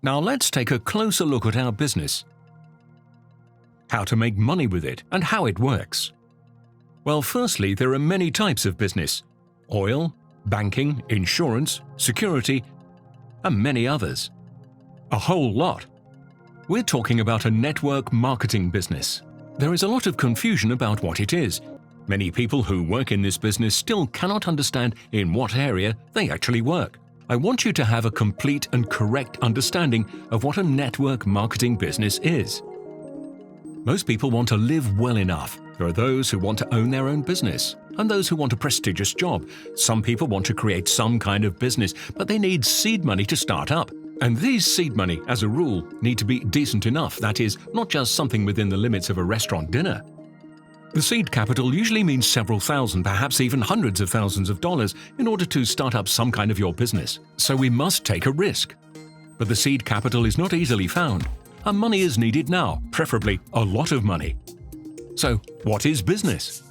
Now let's take a closer look at our business, how to make money with it, and how it works. Well, firstly, there are many types of business: oil, banking, insurance, security, and many others. A whole lot. We're talking about a network marketing business. There is a lot of confusion about what it is. Many people who work in this business still cannot understand in what area they actually work. I want you to have a complete and correct understanding of what a network marketing business is. Most people want to live well enough. There are those who want to own their own business, and those who want a prestigious job. Some people want to create some kind of business, but they need seed money to start up. And these seed money, as a rule, need to be decent enough, that is, not just something within the limits of a restaurant dinner. The seed capital usually means several thousand, perhaps even hundreds of thousands of dollars in order to start up some kind of your business. So we must take a risk. But the seed capital is not easily found, and money is needed now, preferably a lot of money. So, what is business?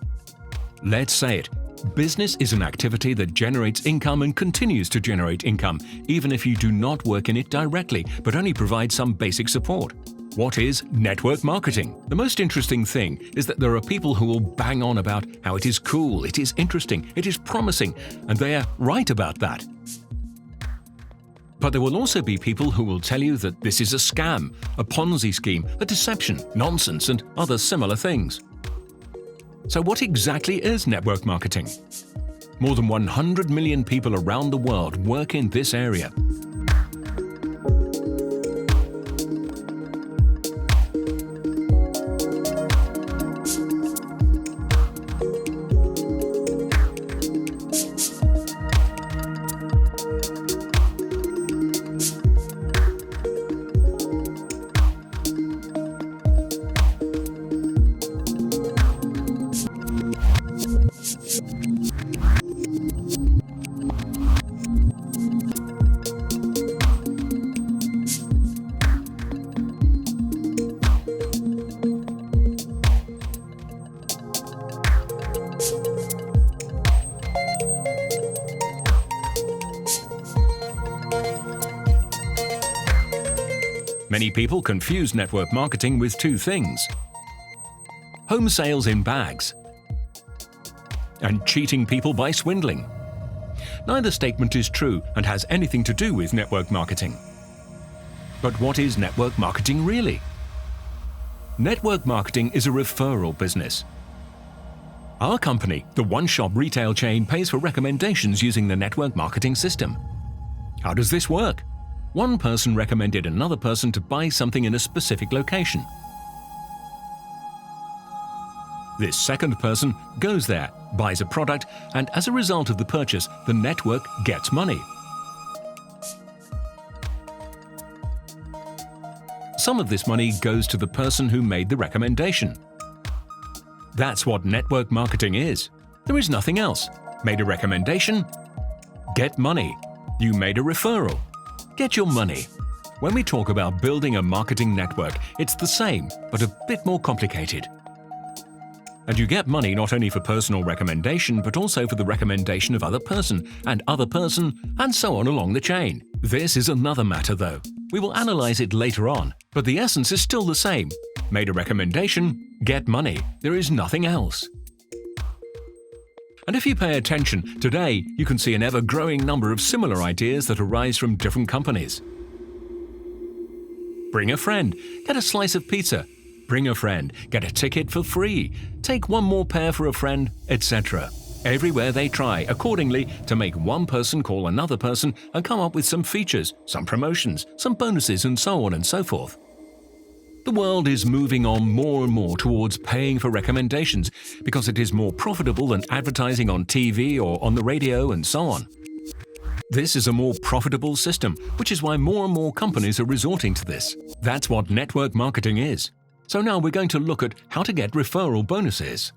Let's say it. Business is an activity that generates income and continues to generate income, even if you do not work in it directly, but only provide some basic support. What is network marketing? The most interesting thing is that there are people who will bang on about how it is cool, it is interesting, it is promising, and they are right about that. But there will also be people who will tell you that this is a scam, a Ponzi scheme, a deception, nonsense, and other similar things. So what exactly is network marketing? More than 100 million people around the world work in this area. Many people confuse network marketing with two things: home sales in bags and cheating people by swindling. Neither statement is true and has anything to do with network marketing. But what is network marketing really? Network marketing is a referral business. Our company, the one-shop retail chain, pays for recommendations using the network marketing system. How does this work? One person recommended another person to buy something in a specific location. This second person goes there, buys a product, and as a result of the purchase, the network gets money. Some of this money goes to the person who made the recommendation. That's what network marketing is. There is nothing else. Made a recommendation, get money. You made a referral, get your money. When we talk about building a marketing network, it's the same, but a bit more complicated. And you get money not only for personal recommendation, but also for the recommendation of other person, and so on along the chain. This is another matter though. We will analyze it later on, but the essence is still the same. Made a recommendation, get money. There is nothing else. And if you pay attention, today you can see an ever-growing number of similar ideas that arise from different companies. Bring a friend, get a slice of pizza. Bring a friend, get a ticket for free. Take one more pair for a friend, etc. Everywhere they try, accordingly, to make one person call another person and come up with some features, some promotions, some bonuses, and so on and so forth. The world is moving on more and more towards paying for recommendations because it is more profitable than advertising on TV or on the radio and so on. This is a more profitable system, which is why more and more companies are resorting to this. That's what network marketing is. So now we're going to look at how to get referral bonuses.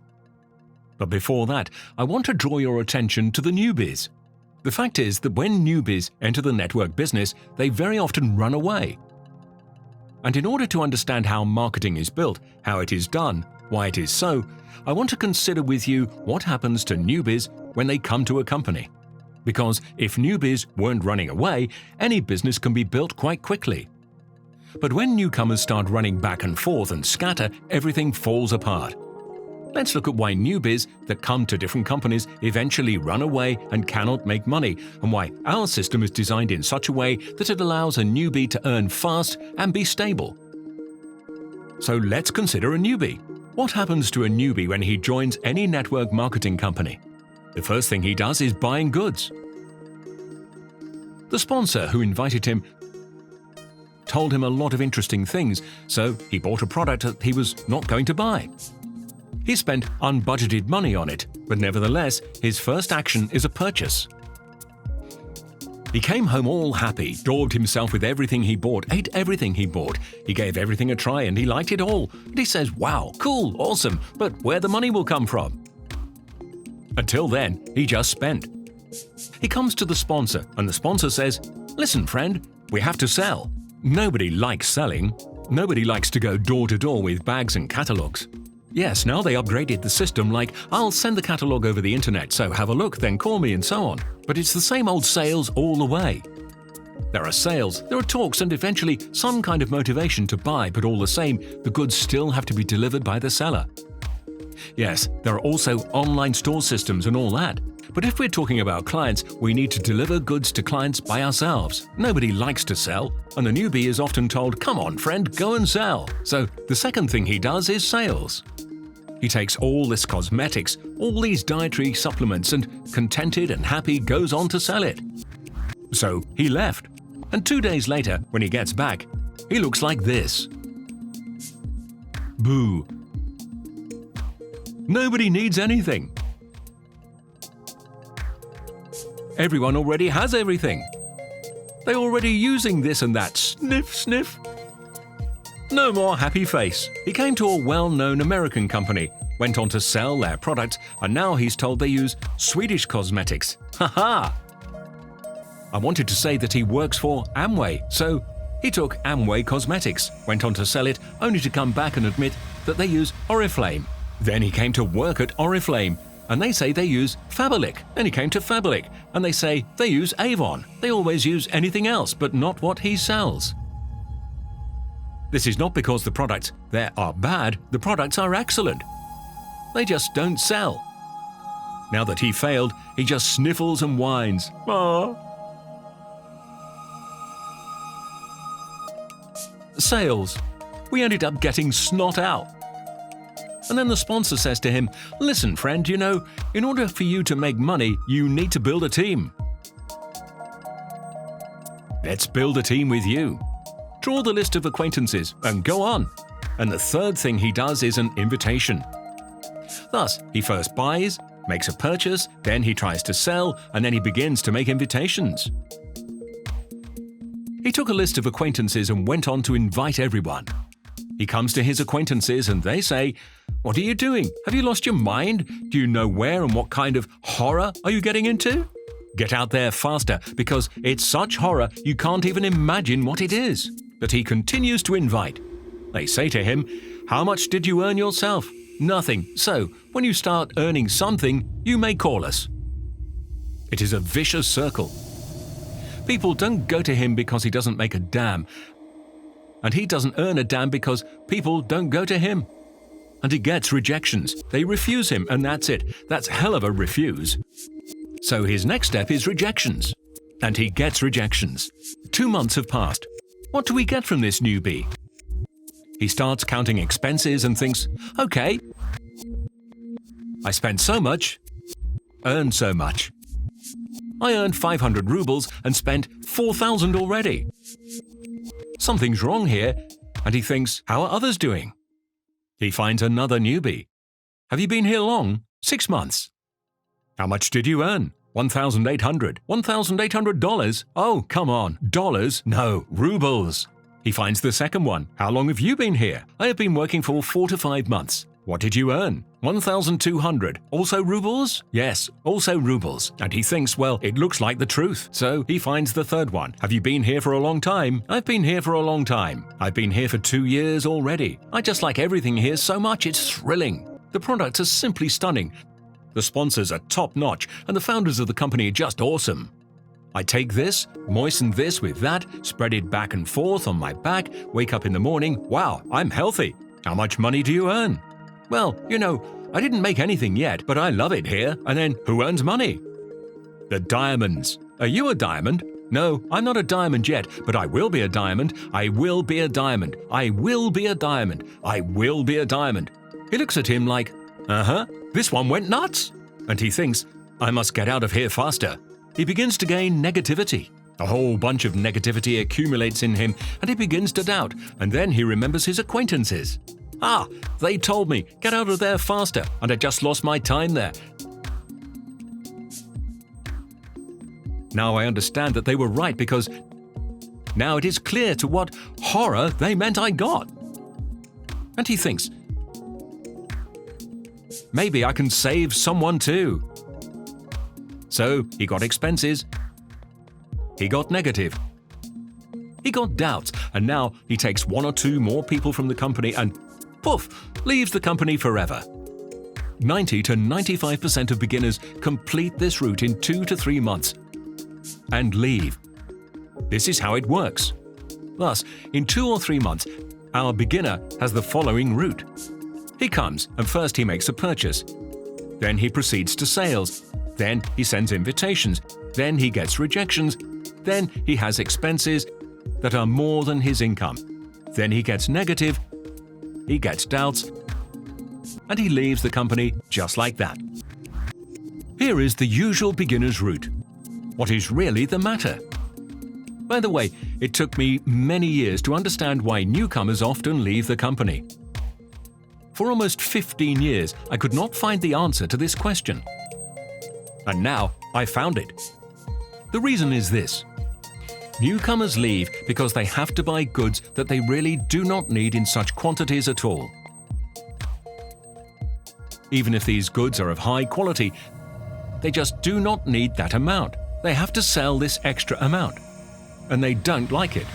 But before that, I want to draw your attention to the newbies. The fact is that when newbies enter the network business, they very often run away. And in order to understand how marketing is built, how it is done, why it is so, I want to consider with you what happens to newbies when they come to a company. Because if newbies weren't running away, any business can be built quite quickly. But when newcomers start running back and forth and scatter, everything falls apart. Let's look at why newbies that come to different companies eventually run away and cannot make money, and why our system is designed in such a way that it allows a newbie to earn fast and be stable. So let's consider a newbie. What happens to a newbie when he joins any network marketing company? The first thing he does is buying goods. The sponsor who invited him told him a lot of interesting things, so he bought a product that he was not going to buy. He spent unbudgeted money on it, but nevertheless, his first action is a purchase. He came home all happy, daubed himself with everything he bought, ate everything he bought. He gave everything a try and he liked it all. And he says, wow, cool, awesome, but where the money will come from? Until then, he just spent. He comes to the sponsor and the sponsor says, listen, friend, we have to sell. Nobody likes selling. Nobody likes to go door to door with bags and catalogs. Yes, now they upgraded the system like, I'll send the catalogue over the internet, so have a look, then call me and so on. But it's the same old sales all the way. There are sales, there are talks, and eventually some kind of motivation to buy, but all the same, the goods still have to be delivered by the seller. Yes, there are also online store systems and all that. But if we're talking about clients, we need to deliver goods to clients by ourselves. Nobody likes to sell, and the newbie is often told, come on friend, go and sell. So the second thing he does is sales. He takes all this cosmetics, all these dietary supplements, and contented and happy goes on to sell it. So he left, and 2 days later, when he gets back, he looks like this. Boo. Nobody needs anything. Everyone already has everything. They're already using this and that. Sniff, sniff. No more happy face. He came to a well-known American company, went on to sell their products, and now he's told they use Swedish cosmetics. Ha-ha! I wanted to say that he works for Amway, so he took Amway Cosmetics, went on to sell it, only to come back and admit that they use Oriflame. Then he came to work at Oriflame, and they say they use Faberlic. Then he came to Faberlic, and they say they use Avon. They always use anything else, but not what he sells. This is not because the products there are bad, the products are excellent. They just don't sell. Now that he failed, he just sniffles and whines. Aww. Sales. We ended up getting snot out. And then the sponsor says to him, listen friend, you know, in order for you to make money, you need to build a team. Let's build a team with you. Draw the list of acquaintances and go on. And the third thing he does is an invitation. Thus, he first buys, makes a purchase, then he tries to sell, and then he begins to make invitations. He took a list of acquaintances and went on to invite everyone. He comes to his acquaintances and they say, what are you doing? Have you lost your mind? Do you know where and what kind of horror are you getting into? Get out there faster, because it's such horror you can't even imagine what it is. But he continues to invite. They say to him, how much did you earn yourself? Nothing. So, when you start earning something, you may call us. It is a vicious circle. People don't go to him because he doesn't make a damn. And he doesn't earn a damn because people don't go to him. And he gets rejections. They refuse him, and that's it. That's hell of a refuse. So his next step is rejections. And he gets rejections. 2 months have passed. What do we get from this newbie? He starts counting expenses and thinks, okay, I spent so much, earned so much. I earned 500 rubles and spent 4,000 already. Something's wrong here, and he thinks, how are others doing? He finds another newbie. Have you been here long? 6 months. How much did you earn? $1,800. $1,800? Oh, come on. Dollars? No, rubles. He finds the second one. How long have you been here? I have been working for 4 to 5 months. What did you earn? 1,200. Also rubles? Yes, also rubles. And he thinks, well, it looks like the truth. So he finds the third one. Have you been here for a long time? I've been here for a long time. I've been here for 2 years already. I just like everything here so much, it's thrilling. The products are simply stunning. The sponsors are top-notch, and the founders of the company are just awesome. I take this, moisten this with that, spread it back and forth on my back, wake up in the morning, wow, I'm healthy. How much money do you earn? Well, I didn't make anything yet, but I love it here, and then who earns money? The diamonds. Are you a diamond? No, I'm not a diamond yet, but I will be a diamond. I will be a diamond. I will be a diamond. I will be a diamond. He looks at him like, this one went nuts. And he thinks, I must get out of here faster. He begins to gain negativity. A whole bunch of negativity accumulates in him, and he begins to doubt, and then he remembers his acquaintances. They told me, get out of there faster, and I just lost my time there. Now I understand that they were right, because now it is clear to what horror they meant I got. And he thinks, maybe I can save someone too. So he got expenses. He got negative. He got doubts, and now he takes one or two more people from the company and, poof, leaves the company forever. 90 to 95% of beginners complete this route in 2 to 3 months and leave. This is how it works. Thus, in 2 or 3 months, our beginner has the following route. He comes and first he makes a purchase. Then he proceeds to sales. Then he sends invitations. Then he gets rejections. Then he has expenses that are more than his income. Then he gets negative. He gets doubts. And he leaves the company just like that. Here is the usual beginner's route. What is really the matter? By the way, it took me many years to understand why newcomers often leave the company. For almost 15 years, I could not find the answer to this question. And now I found it. The reason is this. Newcomers leave because they have to buy goods that they really do not need in such quantities at all. Even if these goods are of high quality, they just do not need that amount. They have to sell this extra amount. And they don't like it.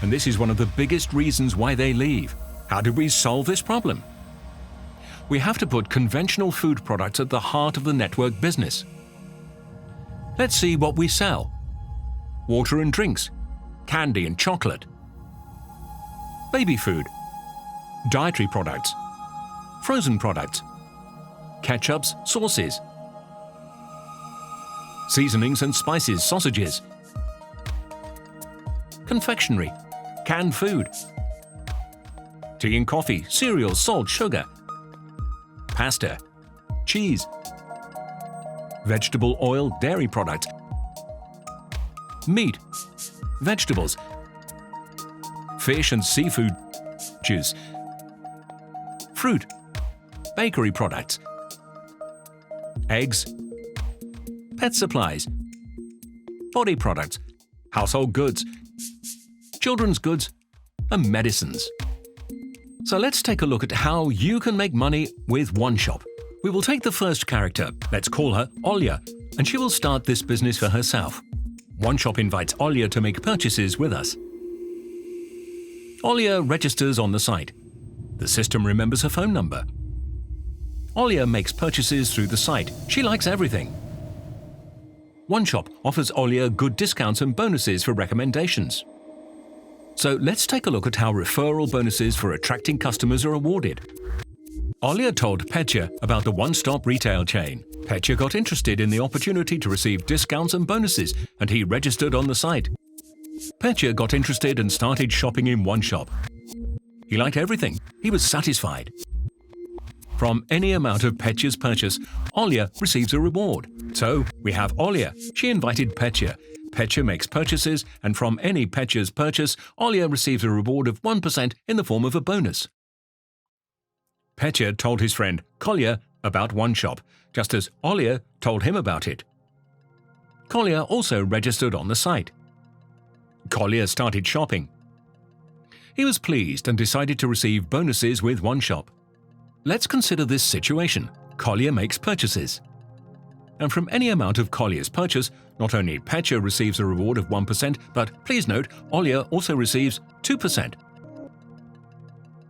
And this is one of the biggest reasons why they leave. How do we solve this problem? We have to put conventional food products at the heart of the network business. Let's see what we sell. Water and drinks, candy and chocolate, baby food, dietary products, frozen products, ketchups, sauces, seasonings and spices, sausages, confectionery, canned food, tea and coffee, cereals, salt, sugar, pasta, cheese, vegetable oil, dairy products, meat, vegetables, fish and seafood juice, fruit, bakery products, eggs, pet supplies, body products, household goods, children's goods, and medicines. So let's take a look at how you can make money with one shop. We will take the first character, let's call her Olya, and she will start this business for herself. One Shop invites Olya to make purchases with us. Olya registers on the site. The system remembers her phone number. Olya makes purchases through the site. She likes everything. One Shop offers Olya good discounts and bonuses for recommendations. So let's take a look at how referral bonuses for attracting customers are awarded. Olya told Petya about the one-stop retail chain. Petya got interested in the opportunity to receive discounts and bonuses, and he registered on the site. Petya got interested and started shopping in One Shop. He liked everything. He was satisfied. From any amount of Petya's purchase, Olya receives a reward. So we have Olya. She invited Petya. Petya makes purchases, and from any Petya's purchase, Olya receives a reward of 1% in the form of a bonus. Petya told his friend Kolya about One Shop, just as Olya told him about it. Kolya also registered on the site. Kolya started shopping. He was pleased and decided to receive bonuses with One Shop. Let's consider this situation. Kolya makes purchases. And from any amount of Kolya's purchase, not only Petya receives a reward of 1%, but please note, Olya also receives 2%.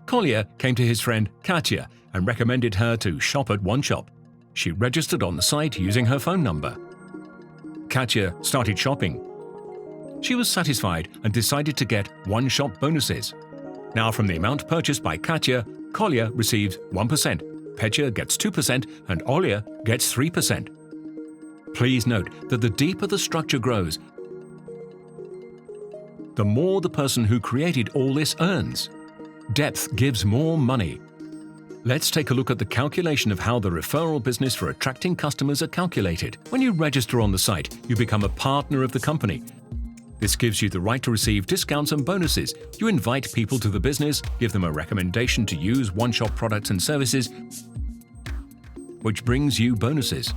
Kolya came to his friend Katya and recommended her to shop at One Shop. She registered on the site using her phone number. Katya started shopping. She was satisfied and decided to get one-shop bonuses. Now from the amount purchased by Katya, Kolya receives 1%, Petya gets 2%, and Olya gets 3%. Please note that the deeper the structure grows, the more the person who created all this earns. Depth gives more money. Let's take a look at the calculation of how the referral business for attracting customers are calculated. When you register on the site, you become a partner of the company. This gives you the right to receive discounts and bonuses. You invite people to the business, give them a recommendation to use one-shop products and services, which brings you bonuses.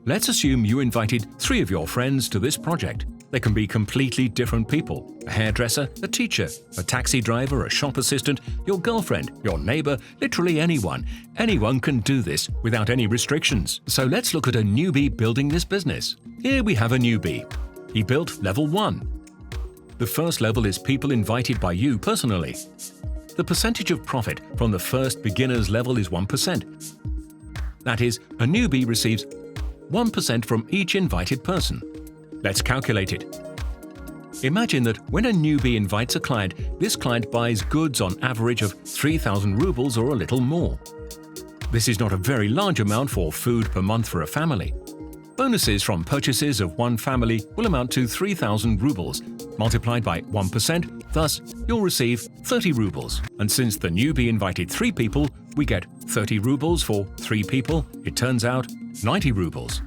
Let's assume you invited 3 of your friends to this project. They can be completely different people: a hairdresser, a teacher, a taxi driver, a shop assistant, your girlfriend, your neighbor, literally anyone. Anyone can do this without any restrictions. So let's look at a newbie building this business. Here we have a newbie. He built level 1. The first level is people invited by you personally. The percentage of profit from the first beginner's level is 1%. That is, a newbie receives 1% from each invited person. Let's calculate it. Imagine that when a newbie invites a client, this client buys goods on average of 3,000 rubles or a little more. This is not a very large amount for food per month for a family. Bonuses from purchases of one family will amount to 3,000 rubles, multiplied by 1%, thus you'll receive 30 rubles. And since the newbie invited 3 people, we get 30 rubles for 3 people. It turns out 90 rubles.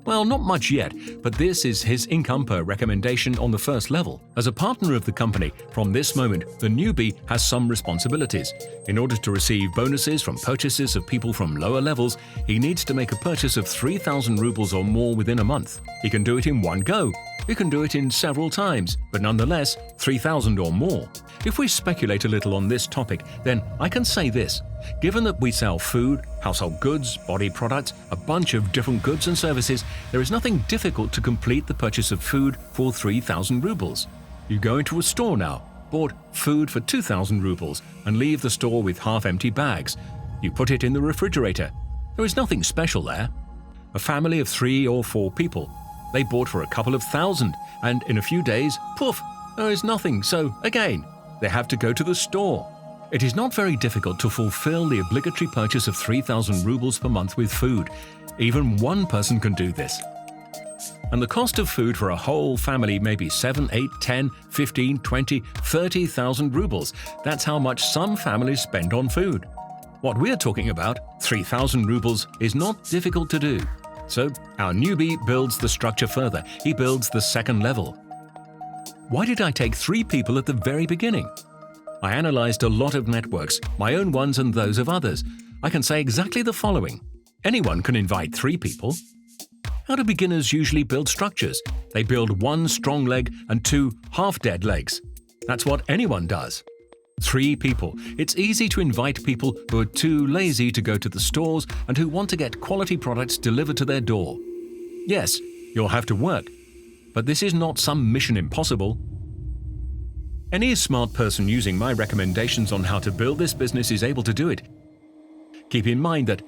Well, not much yet, but this is his income per recommendation on the first level. As a partner of the company, from this moment, the newbie has some responsibilities. In order to receive bonuses from purchases of people from lower levels, he needs to make a purchase of 3,000 rubles or more within a month. He can do it in one go. He can do it in several times, but nonetheless, 3,000 or more. If we speculate a little on this topic, then I can say this. Given that we sell food, household goods, body products, a bunch of different goods and services, there is nothing difficult to complete the purchase of food for 3,000 rubles. You go into a store now, bought food for 2,000 rubles, and leave the store with half-empty bags. You put it in the refrigerator. There is nothing special there. A family of 3 or 4 people. They bought for a couple of thousand, and in a few days, poof, there is nothing, so again, they have to go to the store. It is not very difficult to fulfill the obligatory purchase of 3,000 rubles per month with food. Even one person can do this. And the cost of food for a whole family may be 7, 8, 10, 15, 20, 30,000 rubles. That's how much some families spend on food. What we're talking about, 3,000 rubles, is not difficult to do. So our newbie builds the structure further. He builds the second level. Why did I take 3 people at the very beginning? I analyzed a lot of networks, my own ones and those of others. I can say exactly the following. Anyone can invite 3 people. How do beginners usually build structures? They build 1 strong leg and 2 half-dead legs. That's what anyone does. 3 people. It's easy to invite people who are too lazy to go to the stores and who want to get quality products delivered to their door. Yes, you'll have to work, but this is not some mission impossible. Any smart person using my recommendations on how to build this business is able to do it. Keep in mind that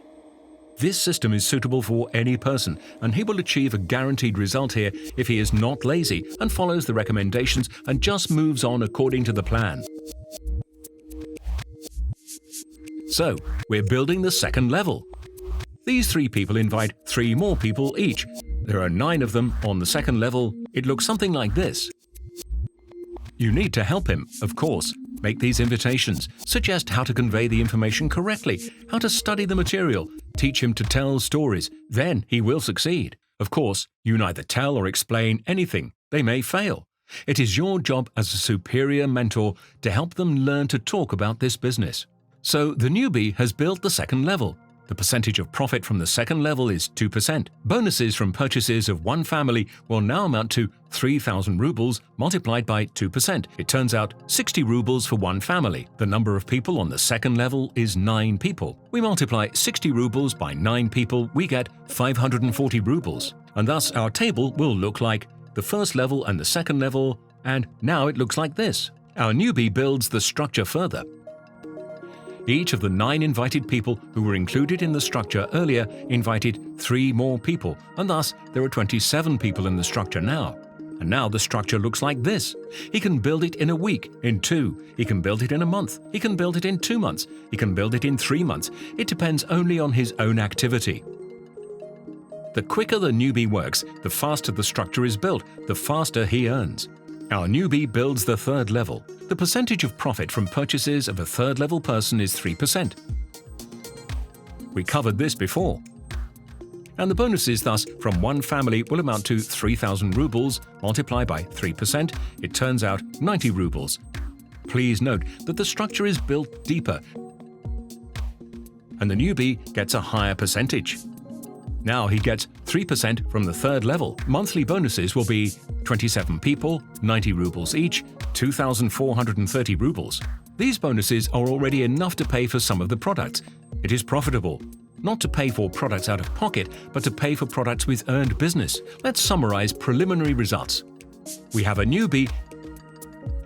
this system is suitable for any person, and he will achieve a guaranteed result here if he is not lazy and follows the recommendations and just moves on according to the plan. So, we're building the second level. These 3 people invite 3 more people each. There are 9 of them on the second level. It looks something like this. You need to help him, of course. Make these invitations, suggest how to convey the information correctly, how to study the material, teach him to tell stories. Then he will succeed. Of course, you neither tell or explain anything. They may fail. It is your job as a superior mentor to help them learn to talk about this business. So the newbie has built the second level. The percentage of profit from the second level is 2%. Bonuses from purchases of one family will now amount to 3,000 rubles multiplied by 2%. It turns out 60 rubles for one family. The number of people on the second level is 9 people. We multiply 60 rubles by 9 people, we get 540 rubles. And thus our table will look like the first level and the second level, and now it looks like this. Our newbie builds the structure further. Each of the 9 invited people who were included in the structure earlier invited 3 more people, and thus there are 27 people in the structure now. And now the structure looks like this. He can build it in a week, in 2. He can build it in a month. He can build it in 2 months. He can build it in 3 months. It depends only on his own activity. The quicker the newbie works, the faster the structure is built, the faster he earns. Our newbie builds the 3rd level. The percentage of profit from purchases of a 3rd level person is 3%. We covered this before. And the bonuses thus from one family will amount to 3,000 rubles. Multiply by 3%, it turns out 90 rubles. Please note that the structure is built deeper, and the newbie gets a higher percentage. Now he gets 3% from the 3rd level. Monthly bonuses will be 27 people, 90 rubles each, 2,430 rubles. These bonuses are already enough to pay for some of the products. It is profitable. Not to pay for products out of pocket, but to pay for products with earned business. Let's summarize preliminary results. We have a newbie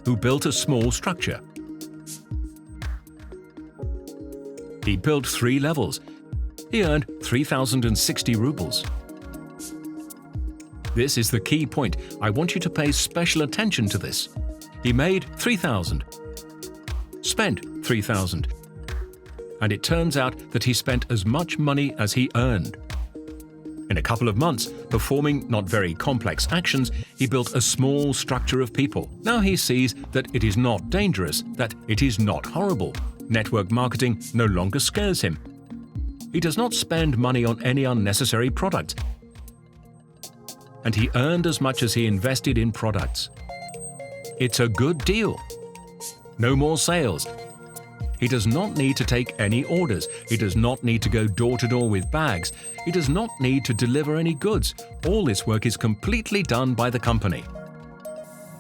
who built a small structure. He built 3 levels. He earned 3,060 rubles. This is the key point. I want you to pay special attention to this. He made 3,000, spent 3,000. And it turns out that he spent as much money as he earned. In a couple of months, performing not very complex actions, he built a small structure of people. Now he sees that it is not dangerous, that it is not horrible. Network marketing no longer scares him. He does not spend money on any unnecessary products. And he earned as much as he invested in products. It's a good deal. No more sales. He does not need to take any orders. He does not need to go door to door with bags. He does not need to deliver any goods. All this work is completely done by the company.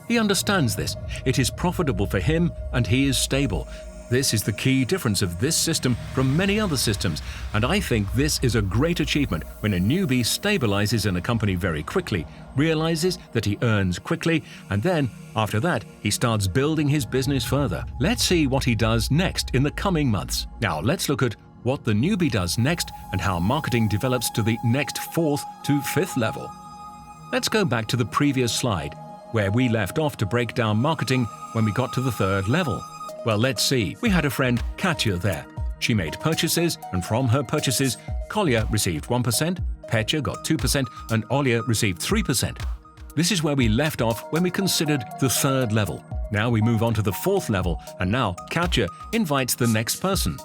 He understands this. It is profitable for him and he is stable. This is the key difference of this system from many other systems, and I think this is a great achievement when a newbie stabilizes in a company very quickly, realizes that he earns quickly, and then, after that, he starts building his business further. Let's see what he does next in the coming months. Now let's look at what the newbie does next and how marketing develops to the next 4th to 5th level. Let's go back to the previous slide, where we left off to break down marketing when we got to the 3rd level. Well, let's see. We had a friend, Katya, there. She made purchases, and from her purchases, Kolya received 1%, Petya got 2%, and Olya received 3%. This is where we left off when we considered the 3rd level. Now we move on to the 4th level, and now Katya invites the next person.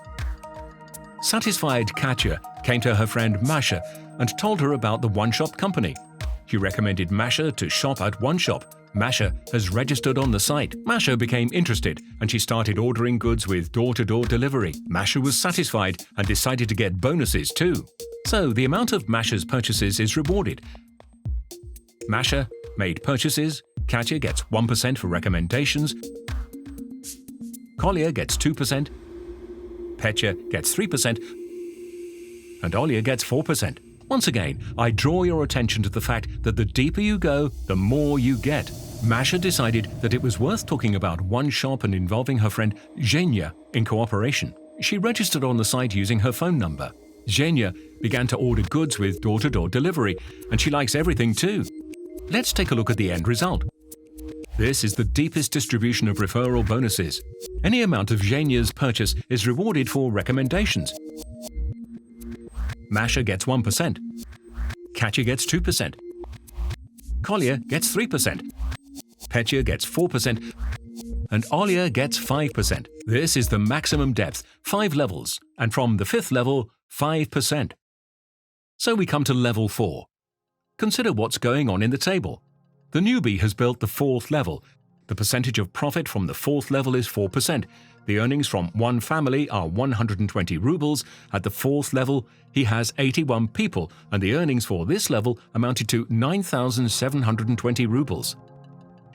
Satisfied Katya came to her friend Masha and told her about the one-shop company. She recommended Masha to shop at One Shop. Masha has registered on the site. Masha became interested and she started ordering goods with door-to-door delivery. Masha was satisfied and decided to get bonuses too. So the amount of Masha's purchases is rewarded. Masha made purchases. Katya gets 1% for recommendations. Kolya gets 2%. Petya gets 3%. And Olya gets 4%. Once again, I draw your attention to the fact that the deeper you go, the more you get. Masha decided that it was worth talking about One Shop and involving her friend Zhenya in cooperation. She registered on the site using her phone number. Zhenya began to order goods with door-to-door delivery, and she likes everything too. Let's take a look at the end result. This is the deepest distribution of referral bonuses. Any amount of Zhenya's purchase is rewarded for recommendations. Masha gets 1%. Katya gets 2%. Kolya gets 3%. Petya gets 4%. And Olya gets 5%. This is the maximum depth, 5 levels, and from the 5th level, 5%. So we come to level 4. Consider what's going on in the table. The newbie has built the 4th level. The percentage of profit from the 4th level is 4%. The earnings from one family are 120 rubles. At the 4th level, he has 81 people, and the earnings for this level amounted to 9,720 rubles.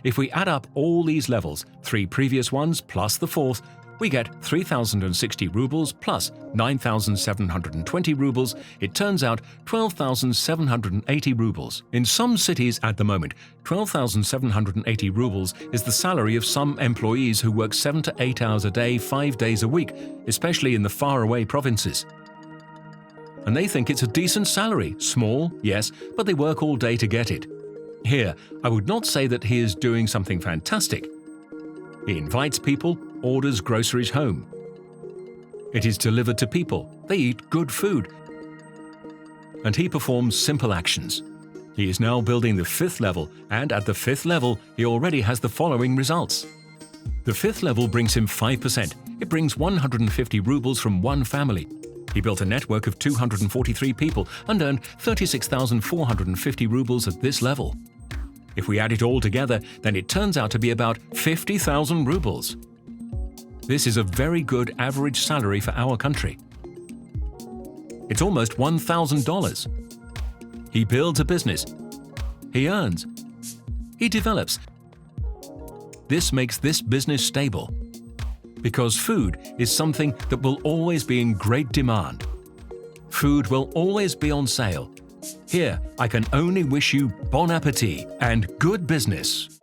If we add up all these levels, 3 previous ones plus the 4th, we get 3,060 rubles plus 9,720 rubles. It turns out 12,780 rubles. In some cities at the moment, 12,780 rubles is the salary of some employees who work 7 to 8 hours a day, 5 days a week, especially in the faraway provinces. And they think it's a decent salary. Small, yes, but they work all day to get it. Here, I would not say that he is doing something fantastic. He invites people, orders groceries home. It is delivered to people. They eat good food. And he performs simple actions. He is now building the 5th level, and at the 5th level, he already has the following results. The 5th level brings him 5%. It brings 150 rubles from one family. He built a network of 243 people and earned 36,450 rubles at this level. If we add it all together, then it turns out to be about 50,000 rubles. This is a very good average salary for our country. It's almost $1,000. He builds a business. He earns. He develops. This makes this business stable. Because food is something that will always be in great demand. Food will always be on sale. Here, I can only wish you bon appétit and good business.